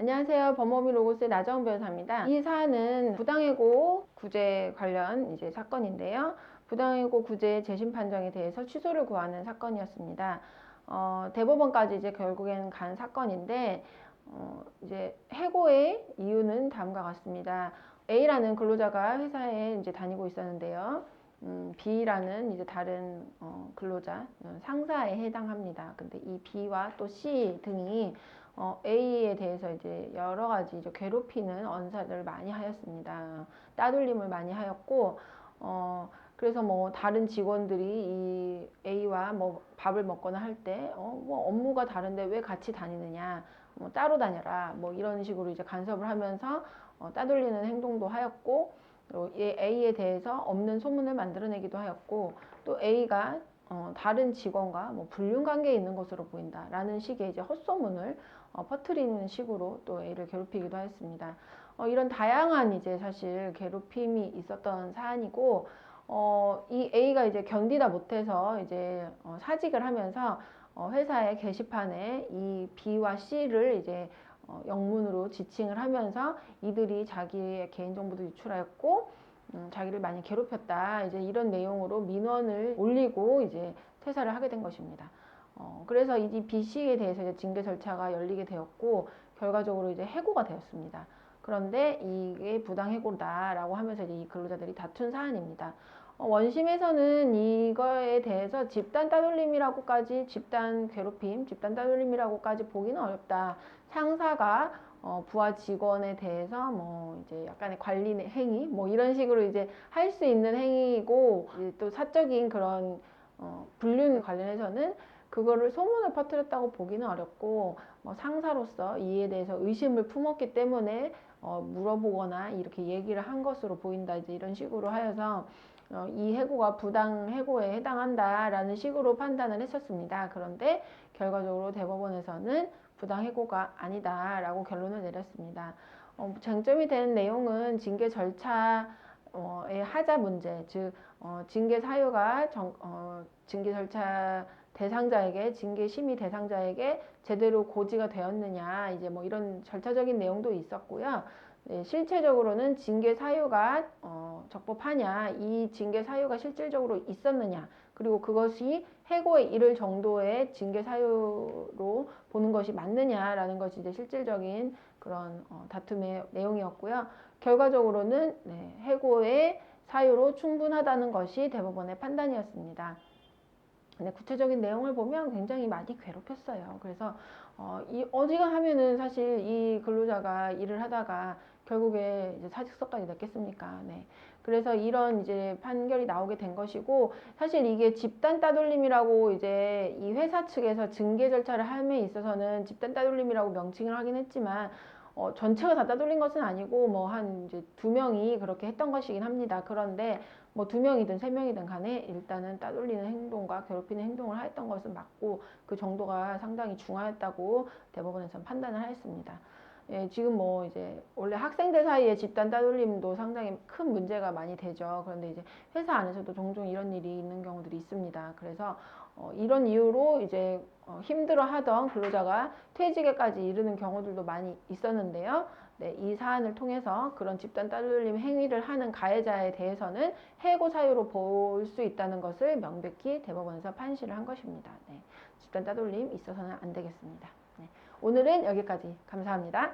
안녕하세요. 법무법인 로고스의 나정은 변호사입니다. 이 사안은 부당해고 구제 관련 사건인데요. 부당해고 구제 재심 판정에 대해서 취소를 구하는 사건이었습니다. 대법원까지 결국에는 간 사건인데, 해고의 이유는 다음과 같습니다. A라는 근로자가 회사에 다니고 있었는데요. B라는 다른 근로자, 상사에 해당합니다. 근데 이 B와 또 C 등이 A에 대해서 여러 가지 괴롭히는 언사를 많이 하였습니다. 따돌림을 많이 하였고, 그래서 다른 직원들이 이 A와 밥을 먹거나 할 때, 업무가 다른데 왜 같이 다니느냐, 따로 다녀라, 이런 식으로 간섭을 하면서 따돌리는 행동도 하였고, 또 A에 대해서 없는 소문을 만들어내기도 하였고, 또 A가 다른 직원과 불륜 관계에 있는 것으로 보인다라는 식의 헛소문을 퍼뜨리는 식으로 또 A를 괴롭히기도 하였습니다. 이런 다양한 사실 괴롭힘이 있었던 사안이고, 이 A가 견디다 못해서 사직을 하면서 회사의 게시판에 이 B와 C를 영문으로 지칭을 하면서 이들이 자기의 개인정보도 유출하였고, 자기를 많이 괴롭혔다. 이런 내용으로 민원을 올리고 퇴사를 하게 된 것입니다. 그래서 이 B씨에 대해서 징계 절차가 열리게 되었고, 결과적으로 해고가 되었습니다. 그런데 이게 부당해고다라고 하면서 이 근로자들이 다툰 사안입니다. 원심에서는 이거에 대해서 집단 따돌림이라고까지, 집단 괴롭힘, 집단 따돌림이라고까지 보기는 어렵다. 상사가 부하 직원에 대해서 약간의 관리 행위, 이런 식으로 할 수 있는 행위이고, 또 사적인 그런 불륜 관련해서는 그거를 소문을 퍼뜨렸다고 보기는 어렵고, 상사로서 이에 대해서 의심을 품었기 때문에 물어보거나 이렇게 얘기를 한 것으로 보인다. 이런 식으로 하여서 이 해고가 부당 해고에 해당한다라는 식으로 판단을 했었습니다. 그런데 결과적으로 대법원에서는 부당 해고가 아니다라고 결론을 내렸습니다. 쟁점이 되는 내용은 징계 절차의 하자 문제, 즉 징계 사유가 징계 절차 대상자에게, 징계 심의 대상자에게 제대로 고지가 되었느냐, 이런 절차적인 내용도 있었고요. 네, 실체적으로는 징계 사유가 적법하냐, 이 징계 사유가 실질적으로 있었느냐, 그리고 그것이 해고에 이를 정도의 징계 사유로 보는 것이 맞느냐라는 것이 실질적인 그런 다툼의 내용이었고요. 결과적으로는 해고의 사유로 충분하다는 것이 대법원의 판단이었습니다. 근데 구체적인 내용을 보면 굉장히 많이 괴롭혔어요. 그래서 어지간하면은 사실 이 근로자가 일을 하다가 결국에 사직서까지 냈겠습니까? 네. 그래서 이런 판결이 나오게 된 것이고, 사실 이게 집단 따돌림이라고 이 회사 측에서 징계 절차를 함에 있어서는 집단 따돌림이라고 명칭을 하긴 했지만, 전체가 다 따돌린 것은 아니고 한 2명이 그렇게 했던 것이긴 합니다. 그런데 2명이든 3명이든 간에 일단은 따돌리는 행동과 괴롭히는 행동을 하였던 것은 맞고, 그 정도가 상당히 중하였다고 대법원에서는 판단을 하였습니다. 예, 지금 원래 학생들 사이에 집단 따돌림도 상당히 큰 문제가 많이 되죠. 그런데 회사 안에서도 종종 이런 일이 있는 경우들이 있습니다. 그래서 이런 이유로 힘들어 하던 근로자가 퇴직에까지 이르는 경우들도 많이 있었는데요. 네, 이 사안을 통해서 그런 집단 따돌림 행위를 하는 가해자에 대해서는 해고 사유로 볼 수 있다는 것을 명백히 대법원에서 판시를 한 것입니다. 네, 집단 따돌림 있어서는 안 되겠습니다. 네, 오늘은 여기까지. 감사합니다.